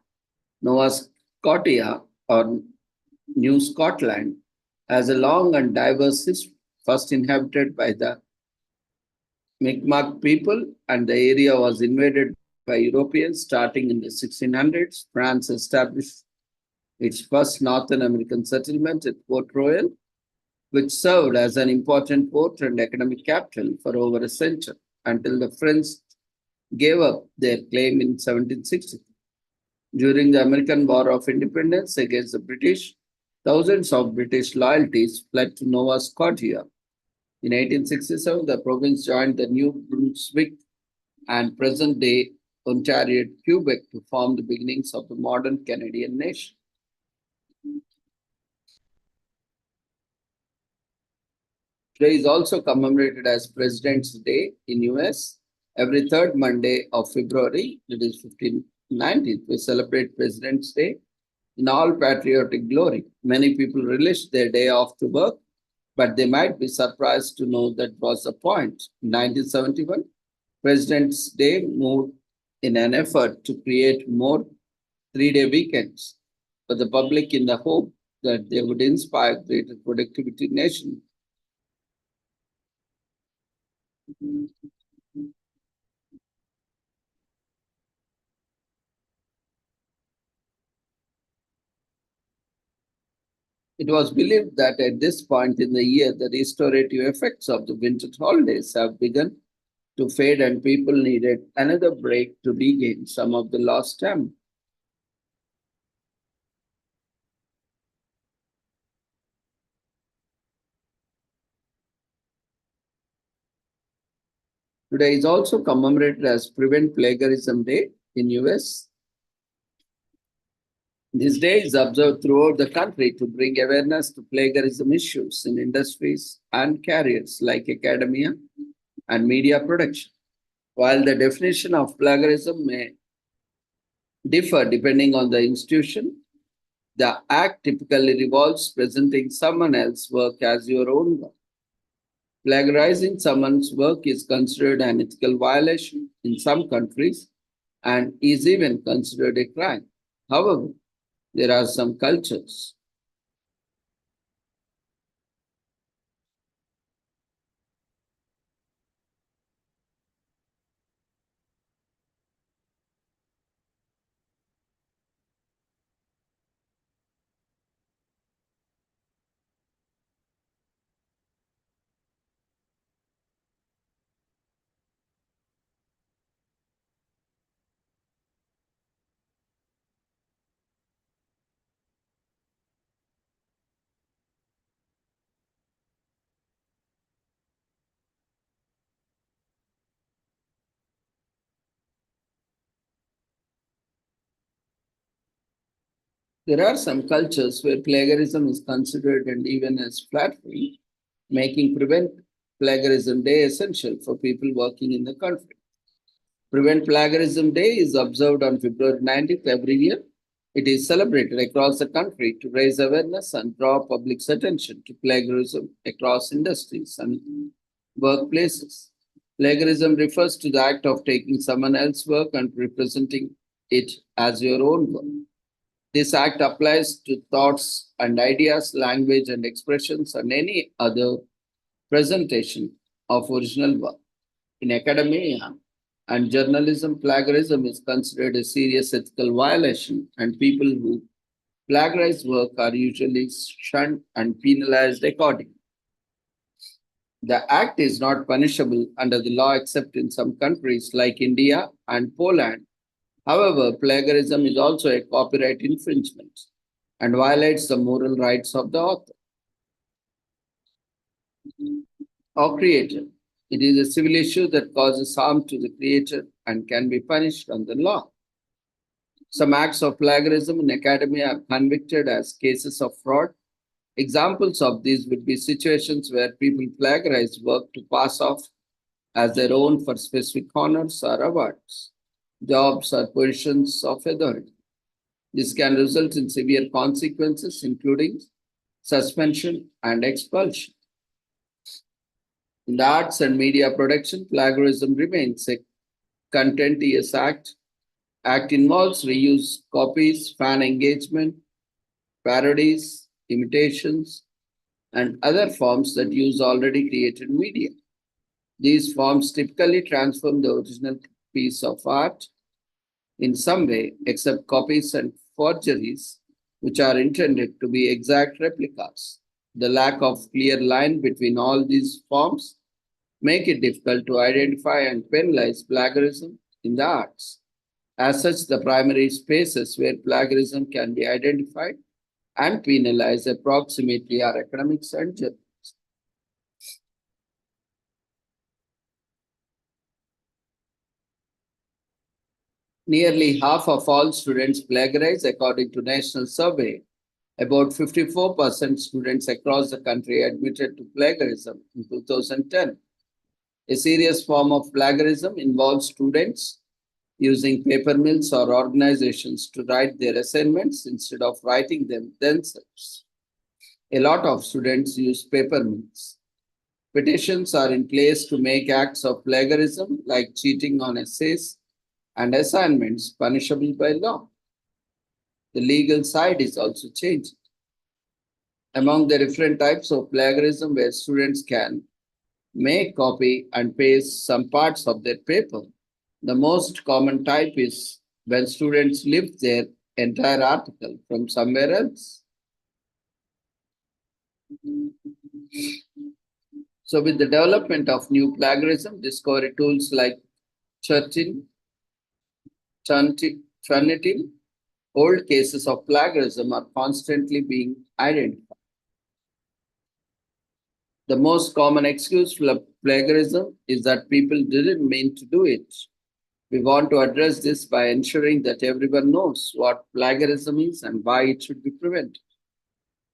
Nova Scotia or New Scotland, has a long and diverse history, first inhabited by the Mi'kmaq people, and the area was invaded by Europeans starting in the 1600s. France established its first Northern American settlement at Port Royal, which served as an important port and economic capital for over a century until the French gave up their claim in 1760. During the American War of Independence against the British, thousands of British loyalties fled to Nova Scotia. In 1867, the province joined the New Brunswick and present-day Ontario and Quebec to form the beginnings of the modern Canadian nation. Today is also commemorated as President's Day in US. Every third Monday of February, it is 19th, we celebrate President's Day in all patriotic glory. Many people relish their day off to work, but they might be surprised to know that was the point. In 1971, President's Day moved in an effort to create more three-day weekends for the public in the hope that they would inspire greater productivity nation. It was believed that at this point in the year, the restorative effects of the winter holidays have begun to fade and people needed another break to regain some of the lost time. Today is also commemorated as Prevent Plagiarism Day in US. This day is observed throughout the country to bring awareness to plagiarism issues in industries and careers like academia and media production. While the definition of plagiarism may differ depending on the institution, the act typically revolves presenting someone else's work as your own work. Plagiarizing someone's work is considered an ethical violation in some countries and is even considered a crime. However, there are some cultures. There are some cultures where plagiarism is considered and even as flattery, making Prevent Plagiarism Day essential for people working in the country. Prevent Plagiarism Day is observed on February 19th every year. It is celebrated across the country to raise awareness and draw public's attention to plagiarism across industries and workplaces. Plagiarism refers to the act of taking someone else's work and representing it as your own work. This act applies to thoughts and ideas, language and expressions, and any other presentation of original work. In academia and journalism, plagiarism is considered a serious ethical violation, and people who plagiarize work are usually shunned and penalized accordingly. The act is not punishable under the law except in some countries like India and Poland. However, plagiarism is also a copyright infringement and violates the moral rights of the author or creator. It is a civil issue that causes harm to the creator and can be punished under law. Some acts of plagiarism in academia are convicted as cases of fraud. Examples of these would be situations where people plagiarize work to pass off as their own for specific honors or awards, jobs or positions of authority. This can result in severe consequences, including suspension and expulsion. In the arts and media production, plagiarism remains a contentious act. Act involves reuse, copies, fan engagement, parodies, imitations, and other forms that use already created media. These forms typically transform the original piece of art in some way, except copies and forgeries, which are intended to be exact replicas. The lack of clear line between all these forms make it difficult to identify and penalize plagiarism in the arts. As such, the primary spaces where plagiarism can be identified and penalized approximately are academics and journalism. Nearly half of all students plagiarize, according to national survey. About 54% students across the country admitted to plagiarism in 2010. A serious form of plagiarism involves students using paper mills or organizations to write their assignments instead of writing them themselves. A lot of students use paper mills. Petitions are in place to make acts of plagiarism like cheating on essays and assignments punishable by law. The legal side is also changing. Among the different types of plagiarism where students can make, copy, and paste some parts of their paper, the most common type is when students lift their entire article from somewhere else. So, with the development of new plagiarism discovery tools like Churchill, Turnitin, old cases of plagiarism are constantly being identified. The most common excuse for plagiarism is that people didn't mean to do it. We want to address this by ensuring that everyone knows what plagiarism is and why it should be prevented.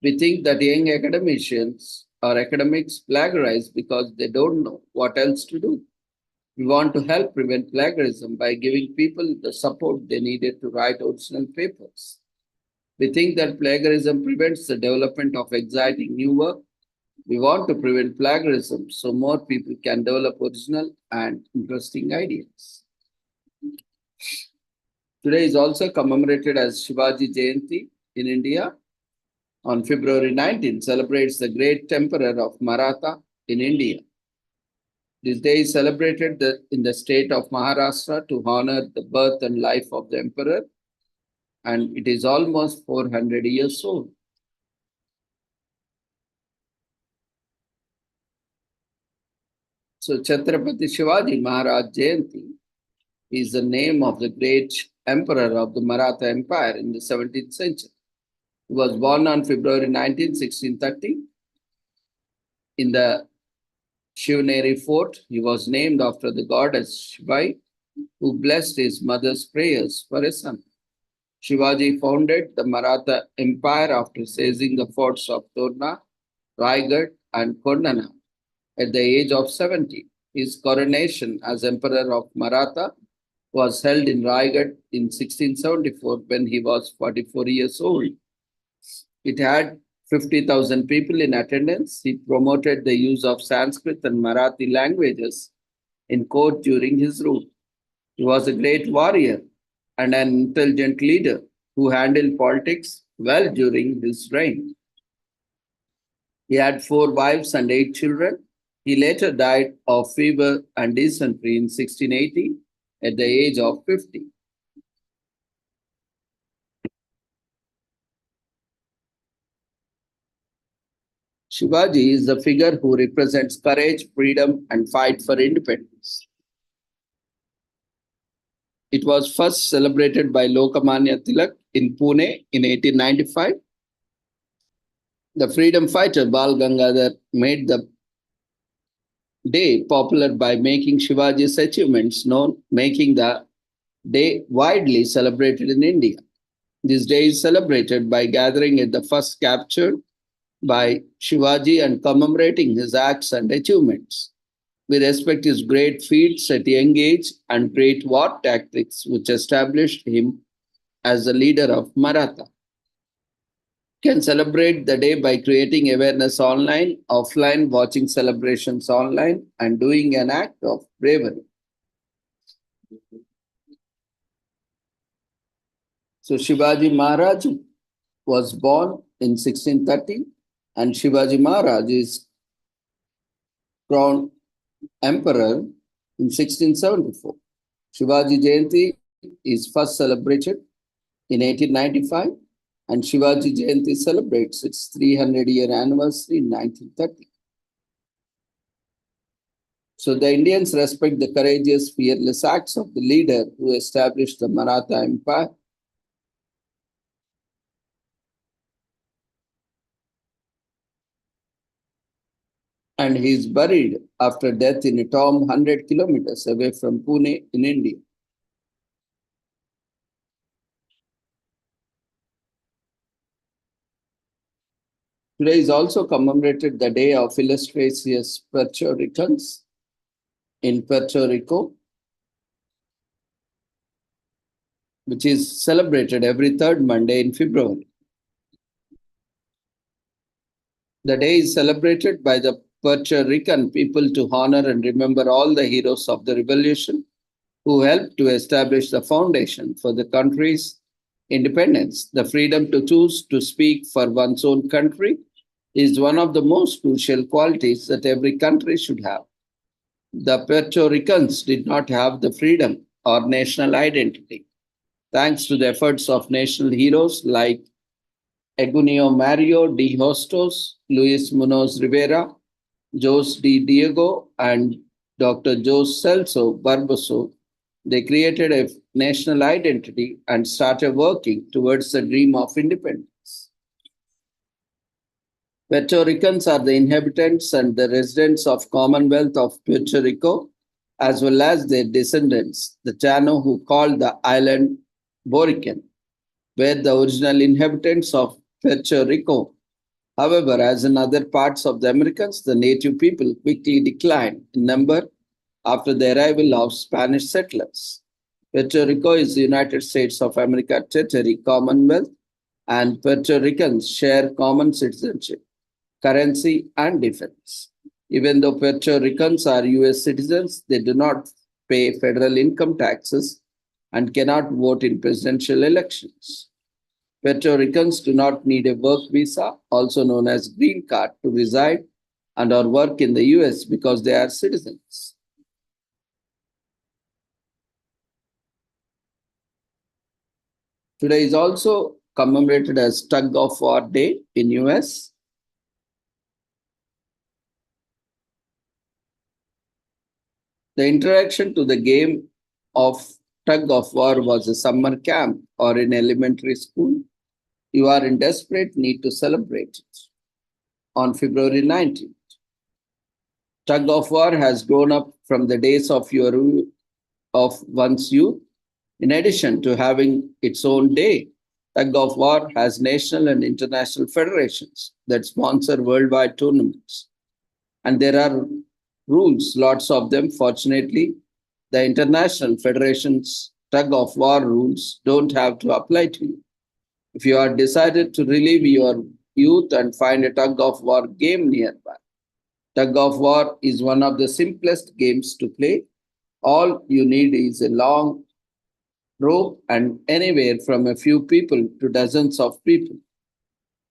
We think that young academicians or academics plagiarize because they don't know what else to do. We want to help prevent plagiarism by giving people the support they needed to write original papers. We think that plagiarism prevents the development of exciting new work. We want to prevent plagiarism so more people can develop original and interesting ideas. Today is also commemorated as Shivaji Jayanti in India. On February 19, celebrates the great emperor of Maratha in India. This day is celebrated in the state of Maharashtra to honor the birth and life of the emperor, and it is almost 400 years old. So Chhatrapati Shivaji Maharaj Jayanti is the name of the great emperor of the Maratha Empire in the 17th century. He was born on February 19, 1630 in the Shivneri fort. He was named after the goddess Shibai, who blessed his mother's prayers for a son. Shivaji founded the Maratha Empire after seizing the forts of Torna, Raigad, and Kondana at the age of 70. His coronation as Emperor of Maratha was held in Raigad in 1674 when he was 44 years old. It had 50,000 people in attendance. He promoted the use of Sanskrit and Marathi languages in court during his rule. He was a great warrior and an intelligent leader who handled politics well during his reign. He had 4 wives and 8 children. He later died of fever and dysentery in 1680 at the age of 50. Shivaji is the figure who represents courage, freedom, and fight for independence. It was first celebrated by Lokmanya Tilak in Pune in 1895. The freedom fighter Bal Gangadhar made the day popular by making Shivaji's achievements known, making the day widely celebrated in India. This day is celebrated by gathering at the first captured by Shivaji and commemorating his acts and achievements. We respect his great feats at young age and great war tactics, which established him as the leader of Maratha. Can celebrate the day by creating awareness online, offline, watching celebrations online, and doing an act of bravery. So Shivaji Maharaj was born in 1630, and Shivaji Maharaj is crowned emperor in 1674. Shivaji Jayanti is first celebrated in 1895, and Shivaji Jayanti celebrates its 300-year anniversary in 1930. So the Indians respect the courageous, fearless acts of the leader who established the Maratha Empire. And he is buried after death in a tomb 100 kilometers away from Pune in India. Today is also commemorated the Day of Illustrious Puerto Ricans in Puerto Rico, which is celebrated every third Monday in February. The day is celebrated by the Puerto Rican people to honor and remember all the heroes of the revolution who helped to establish the foundation for the country's independence. The freedom to choose to speak for one's own country is one of the most crucial qualities that every country should have. The Puerto Ricans did not have the freedom or national identity. Thanks to the efforts of national heroes like Eugenio Mario de Hostos, Luis Munoz Rivera, Jose de Diego, and Dr. Jose Celso Barboso, they created a national identity and started working towards the dream of independence. Puerto Ricans are the inhabitants and the residents of Commonwealth of Puerto Rico, as well as their descendants, the Chano, who called the island Borican, were the original inhabitants of Puerto Rico. However, as in other parts of the Americas, the native people quickly declined in number after the arrival of Spanish settlers. Puerto Rico is the United States of America territory, Commonwealth, and Puerto Ricans share common citizenship, currency, and defense. Even though Puerto Ricans are US citizens, they do not pay federal income taxes and cannot vote in presidential elections. Puerto Ricans do not need a work visa, also known as green card, to reside and or work in the US because they are citizens. Today is also commemorated as Tug of War Day in US. The introduction to the game of tug of war was a summer camp or in elementary school. You are in desperate need to celebrate it. On February 19th, tug of war has grown up from the days of one's youth. In addition to having its own day, tug of war has national and international federations that sponsor worldwide tournaments. And there are rules, lots of them. Fortunately, the international federation's tug of war rules don't have to apply to you. If you are decided to relive your youth and find a tug of war game nearby, tug of war is one of the simplest games to play. All you need is a long rope and anywhere from a few people to dozens of people.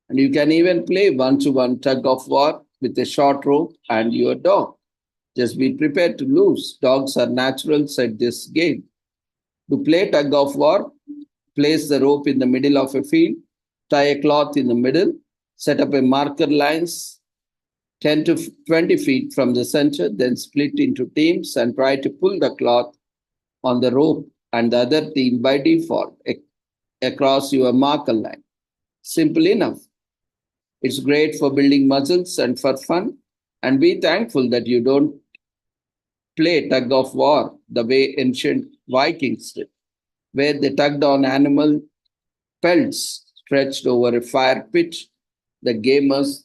And you can even play one-to-one tug of war with a short rope and your dog. Just be prepared to lose. Dogs are naturals at this game. To play tug of war, place the rope in the middle of a field, tie a cloth in the middle, set up a marker lines 10 to 20 feet from the center, then split into teams and try to pull the cloth on the rope and the other team by default across your marker line. Simple enough. It's great for building muscles and for fun. And be thankful that you don't play tug of war the way ancient Vikings did, where they tugged on animal pelts stretched over a fire pit. The game's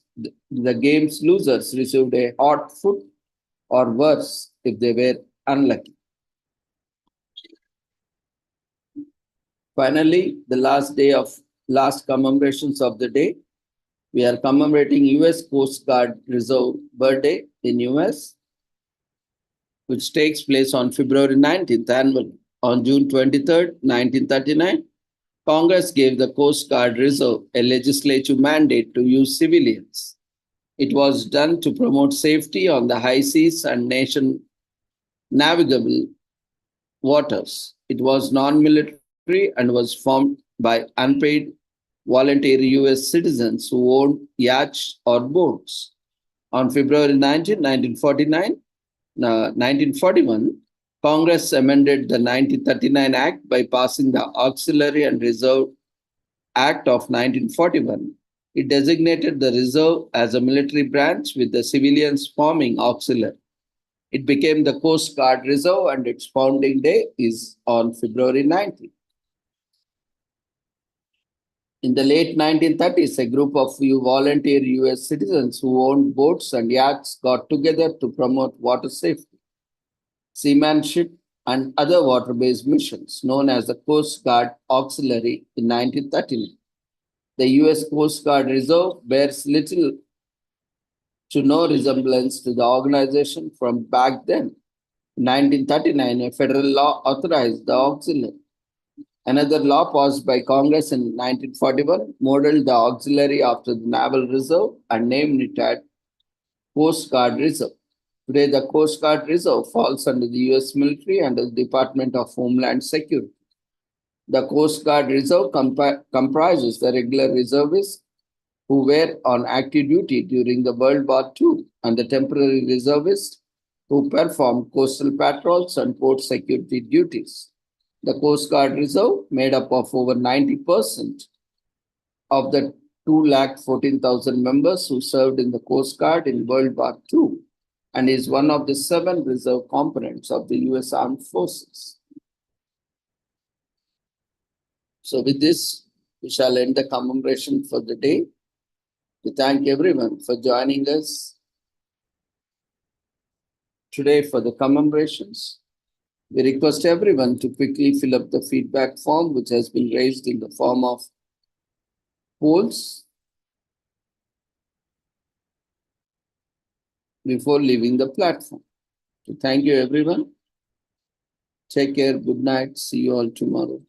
losers received a hot foot or worse if they were unlucky. Finally, the last commemorations of the day. We are commemorating US Coast Guard Reserve birthday in US, which takes place on February 19th annually. On June 23rd, 1939, Congress gave the Coast Guard Reserve a legislative mandate to use civilians. It was done to promote safety on the high seas and nation navigable waters. It was non-military and was formed by unpaid volunteer US citizens who owned yachts or boats. On February 19, 1941, Congress amended the 1939 Act by passing the Auxiliary and Reserve Act of 1941. It designated the reserve as a military branch with the civilians forming auxiliary. It became the Coast Guard Reserve and its founding day is on February 19. In the late 1930s, a group of volunteer US citizens who owned boats and yachts got together to promote water safety, seamanship, and other water-based missions known as the Coast Guard Auxiliary in 1939. The US Coast Guard Reserve bears little to no resemblance to the organization from back then. In 1939, a federal law authorized the auxiliary. Another law passed by Congress in 1941 modeled the auxiliary after the Naval Reserve and named it as Coast Guard Reserve. Today, the Coast Guard Reserve falls under the US military under the Department of Homeland Security. The Coast Guard Reserve comprises the regular reservists who were on active duty during the World War II and the temporary reservists who performed coastal patrols and port security duties. The Coast Guard Reserve, made up of over 90% of the 214,000 members who served in the Coast Guard in World War II, and is one of the 7 reserve components of the US Armed Forces. So with this, we shall end the commemoration for the day. We thank everyone for joining us. today for the commemorations. We request everyone to quickly fill up the feedback form, which has been raised in the form of polls before leaving the platform. So thank you, everyone. Take care. Good night. See you all tomorrow.